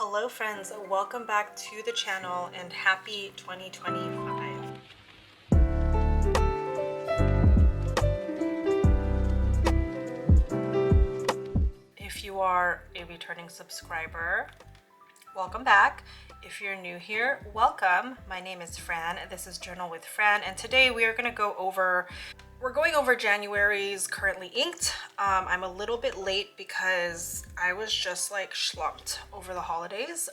Hello friends, welcome back to the channel and happy 2025. If you are a returning subscriber, welcome back. If you're new here, welcome. My name is Fran. This is Journal with Fran, and today we are going to go over January's currently inked. I'm a little bit late because I was just like slumped over the holidays,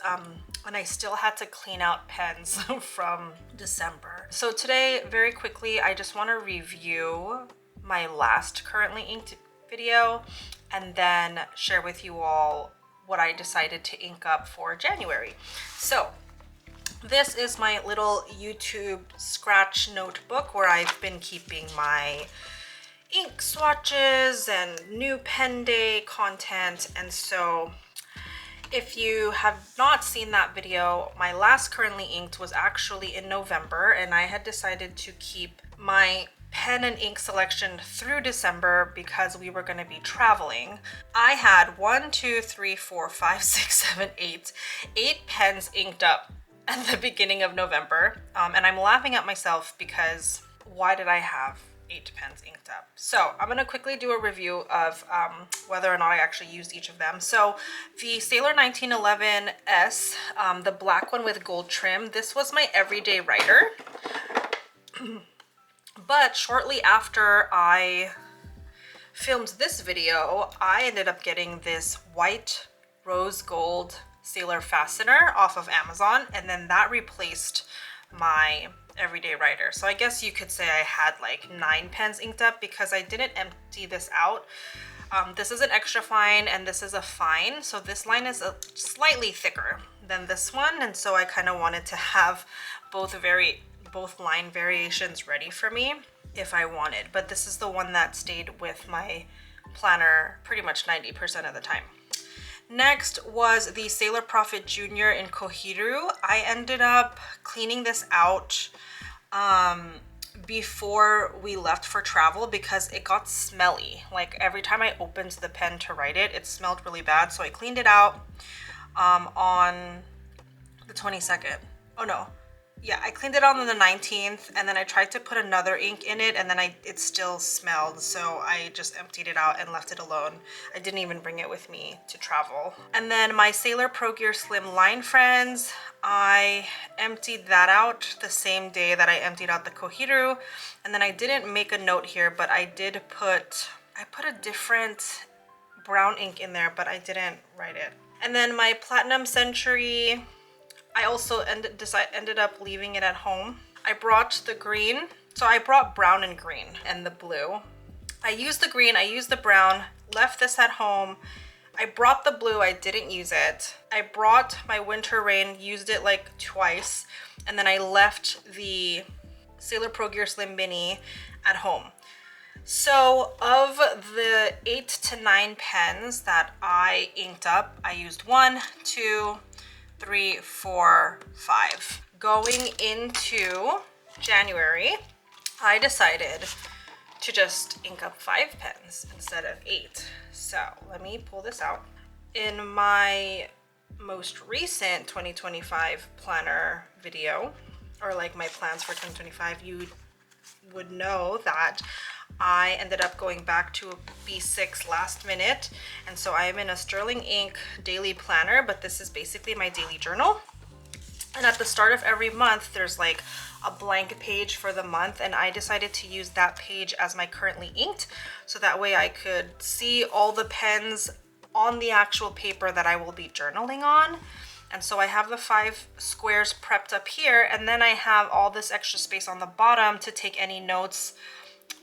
and I still had to clean out pens from December. So today, very quickly, I just want to review my last currently inked video and then share with you all what I decided to ink up for January. So this is my little YouTube scratch notebook where I've been keeping my ink swatches and new pen day content. And so if you have not seen that video, my last currently inked was actually in November, and I had decided to keep my pen and ink selection through December because we were going to be traveling. I had 8 pens inked up at the beginning of November, and I'm laughing at myself because why did I have 8 pens inked up? So I'm going to quickly do a review of whether or not I actually used each of them. So the Sailor 1911S, the black one with gold trim, this was my everyday writer. But shortly after I filmed this video, I ended up getting this white rose gold Sailor fastener off of Amazon, and then that replaced my everyday writer. So I guess you could say I had like 9 pens inked up because I didn't empty this out. This is an extra fine and this is a fine, so this line is slightly thicker than this one, and so I kind of wanted to have both line variations ready for me if I wanted, but this is the one that stayed with my planner pretty much 90% of the time. Next was the Sailor Prophet Jr. in Kohiru. I ended up cleaning this out before we left for travel because it got smelly. Like every time I opened the pen to write it, it smelled really bad. So I cleaned it out on the 22nd. Oh no. Yeah, I cleaned it on the 19th, and then I tried to put another ink in it, and then it still smelled, so I just emptied it out and left it alone. I didn't even bring it with me to travel. And then my Sailor Pro Gear Slim Line Friends, I emptied that out the same day that I emptied out the Kohiru, and then I didn't make a note here, but I put a different brown ink in there, but I didn't write it. And then my Platinum Century, I also ended up leaving it at home. I brought the green, so I brought brown and green and the blue. I used the green, I used the brown, left this at home. I brought the blue, I didn't use it. I brought my Winter Rain, used it like twice, and then I left the Sailor Pro Gear Slim Mini at home. So of the 8 to 9 pens that I inked up, I used 1, 2, 3, 4, 5. Going into January, I decided to just ink up 5 pens instead of 8. So let me pull this out. In my most recent 2025 planner video, or like my plans for 2025, you would know that I ended up going back to a B6 last minute, and so I am in a Sterling Ink daily planner, but this is basically my daily journal. And at the start of every month, there's like a blank page for the month, and I decided to use that page as my currently inked, so that way I could see all the pens on the actual paper that I will be journaling on. And so I have the 5 squares prepped up here, and then I have all this extra space on the bottom to take any notes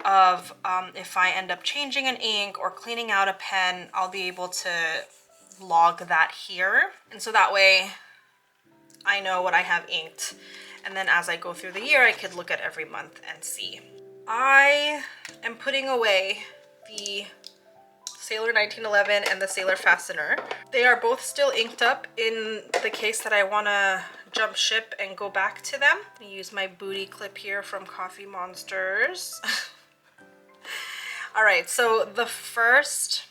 of if I end up changing an ink or cleaning out a pen, I'll be able to log that here. And so that way I know what I have inked. And then as I go through the year, I could look at every month and see. I am putting away the Sailor 1911 and the Sailor Fastener. They are both still inked up in the case that I want to jump ship and go back to them. I use my booty clip here from Coffee Monsters. All right, so the first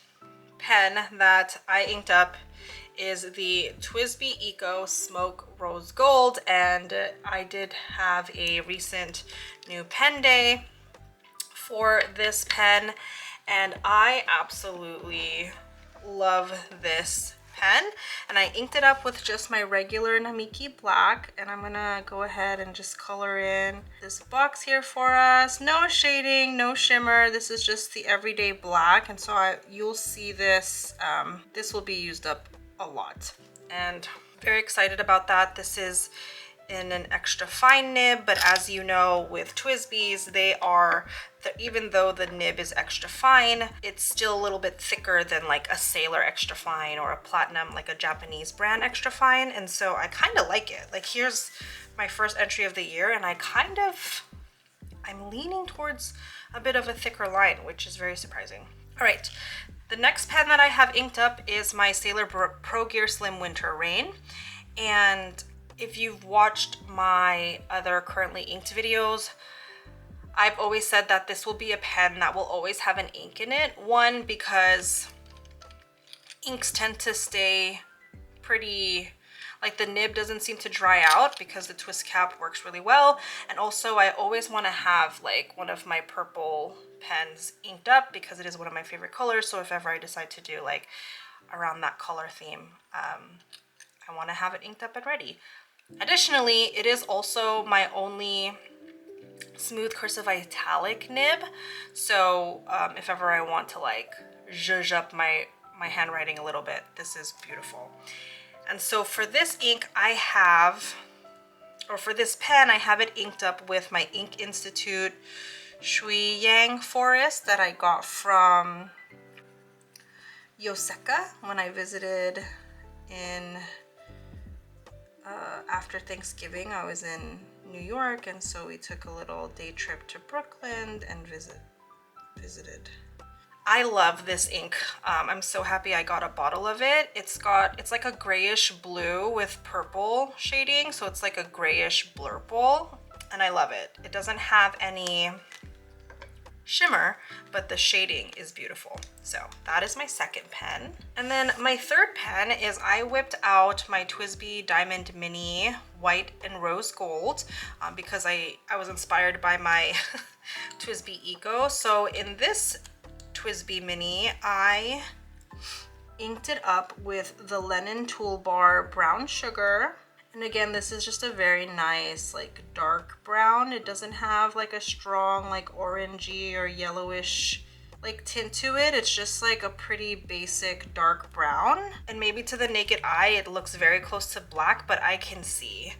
pen that I inked up is the TWSBI Eco Smoke Rose Gold, and I did have a recent new pen day for this pen, and I absolutely love this pen. And I inked it up with just my regular Namiki black, and I'm gonna go ahead and just color in this box here for us. No shading, no shimmer. This is just the everyday black, and so you'll see this this will be used up a lot, and very excited about that. This is in an extra fine nib, but as you know, with TWSBIs, they are, even though the nib is extra fine, it's still a little bit thicker than like a Sailor extra fine or a Platinum, like a Japanese brand extra fine. And so I kind of like it. Like, here's my first entry of the year, and I'm leaning towards a bit of a thicker line, which is very surprising. All right, the next pen that I have inked up is my Sailor Pro Gear Slim Winter Rain. And if you've watched my other currently inked videos, I've always said that this will be a pen that will always have an ink in it. One, because inks tend to stay pretty, like the nib doesn't seem to dry out because the twist cap works really well. And also I always want to have like one of my purple pens inked up because it is one of my favorite colors. So if ever I decide to do like around that color theme, I want to have it inked up and ready. Additionally, it is also my only smooth cursive italic nib, so if ever I want to like zhuzh up my handwriting a little bit, this is beautiful. And so for this ink for this pen, I have it inked up with my Ink Institute Shui Yang Forest that I got from Yoseka when I visited in after Thanksgiving. I was in New York, and so we took a little day trip to Brooklyn and visited. I love this ink. I'm so happy I got a bottle of it. It's like a grayish blue with purple shading, so it's like a grayish blurple, and I love it. It doesn't have any shimmer, but the shading is beautiful. So that is my second pen. And then my third pen is I whipped out my TWSBI Diamond Mini White and Rose Gold because I was inspired by my TWSBI Eco. So in this TWSBI Mini, I inked it up with the Lennon Toolbar Brown Sugar. And again, this is just a very nice like dark brown. It doesn't have like a strong like orangey or yellowish like tint to it. It's just like a pretty basic dark brown. And maybe to the naked eye, it looks very close to black, but I can see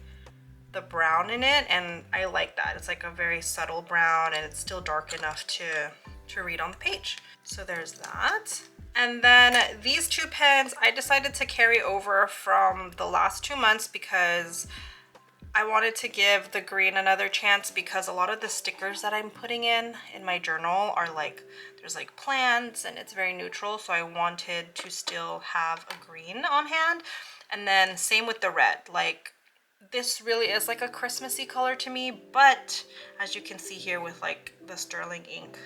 the brown in it, and I like that. It's like a very subtle brown, and it's still dark enough to read on the page. So there's that. And then these two pens I decided to carry over from the last 2 months because I wanted to give the green another chance, because a lot of the stickers that I'm putting in my journal are like, there's like plants and it's very neutral, so I wanted to still have a green on hand. And then same with the red. Like, this really is like a Christmassy color to me, but as you can see here with like the sterling ink,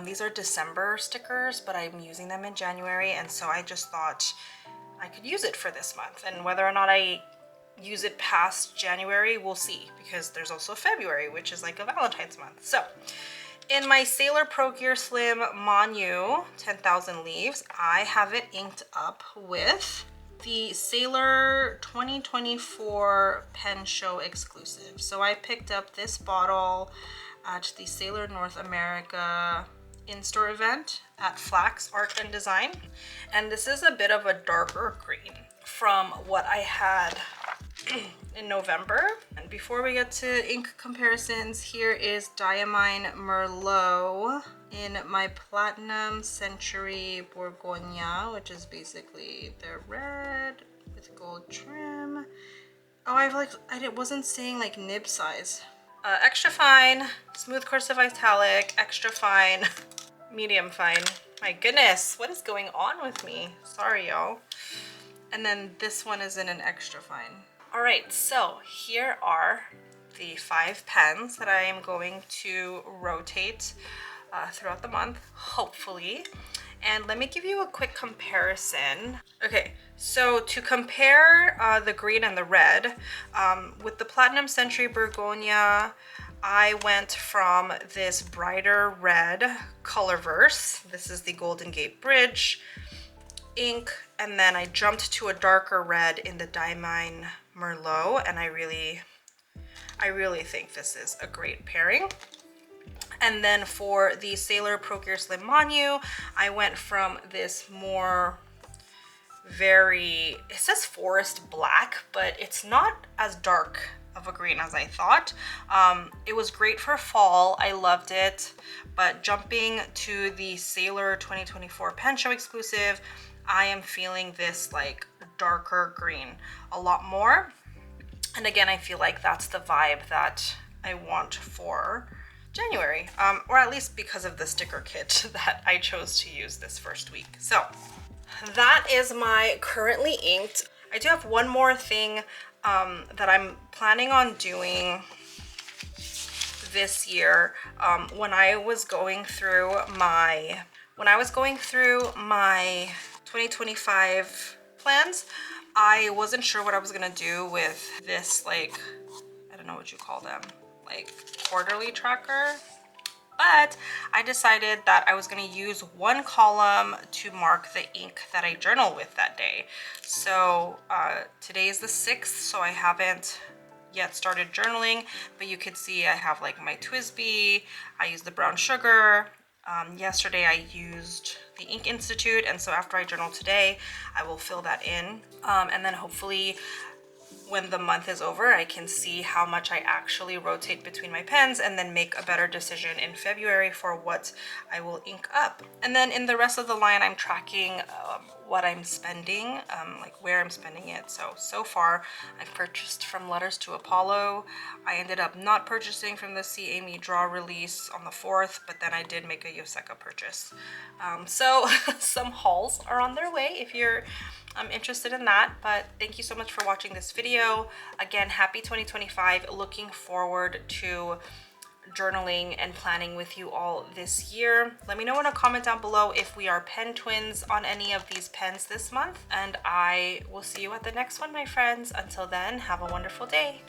these are December stickers, but I'm using them in January, and so I just thought I could use it for this month. And whether or not I use it past January, we'll see, because there's also February, which is like a Valentine's month. So in my Sailor Pro Gear Slim Manu 10,000 Leaves, I have it inked up with the Sailor 2024 Pen Show exclusive. So I picked up this bottle at the Sailor North America in-store event at Flax Art and Design, and this is a bit of a darker green from what I had in November. And before we get to ink comparisons, here is Diamine Merlot in my Platinum Century Bourgogne, which is basically the red with gold trim. Oh, I wasn't saying like nib size. Extra fine, smooth cursive italic, extra fine, medium fine. My goodness, what is going on with me? Sorry, y'all. And then this one is in an extra fine. All right, so here are the 5 pens that I am going to rotate throughout the month, hopefully. And let me give you a quick comparison. Okay, so to compare the green and the red, with the Platinum Century Begonia, I went from this brighter red Colorverse. This is the Golden Gate Bridge ink, and then I jumped to a darker red in the Diamine Merlot, and I really think this is a great pairing. And then for the Sailor Pro Gear Slim Manu, I went from this more it says forest black, but it's not as dark of a green as I thought. It was great for fall. I loved it. But jumping to the Sailor 2024 Pen Show exclusive, I am feeling this like darker green a lot more. And again, I feel like that's the vibe that I want for January, or at least because of the sticker kit that I chose to use this first week. So that is my currently inked. I do have one more thing that I'm planning on doing this year. When I was going through my 2025 plans, I wasn't sure what I was gonna do with this, like, I don't know what you call them, like quarterly tracker. But I decided that I was going to use one column to mark the ink that I journal with that day. So today is the 6th, so I haven't yet started journaling, but you could see I have like my TWSBI, I used the brown sugar. Yesterday I used the Ink Institute, and so after I journal today, I will fill that in. And then hopefully when the month is over, I can see how much I actually rotate between my pens and then make a better decision in February for what I will ink up. And then in the rest of the line, I'm tracking what I'm spending, like where I'm spending it. So far, I've purchased from Letters to Apollo. I ended up not purchasing from the C. Amy Draw release on the 4th, but then I did make a Yoseka purchase. So some hauls are on their way if you're interested in that. But thank you so much for watching this video. Again, happy 2025. Looking forward to journaling and planning with you all this year. Let me know in a comment down below if we are pen twins on any of these pens this month, and I will see you at the next one, my friends. Until then, have a wonderful day.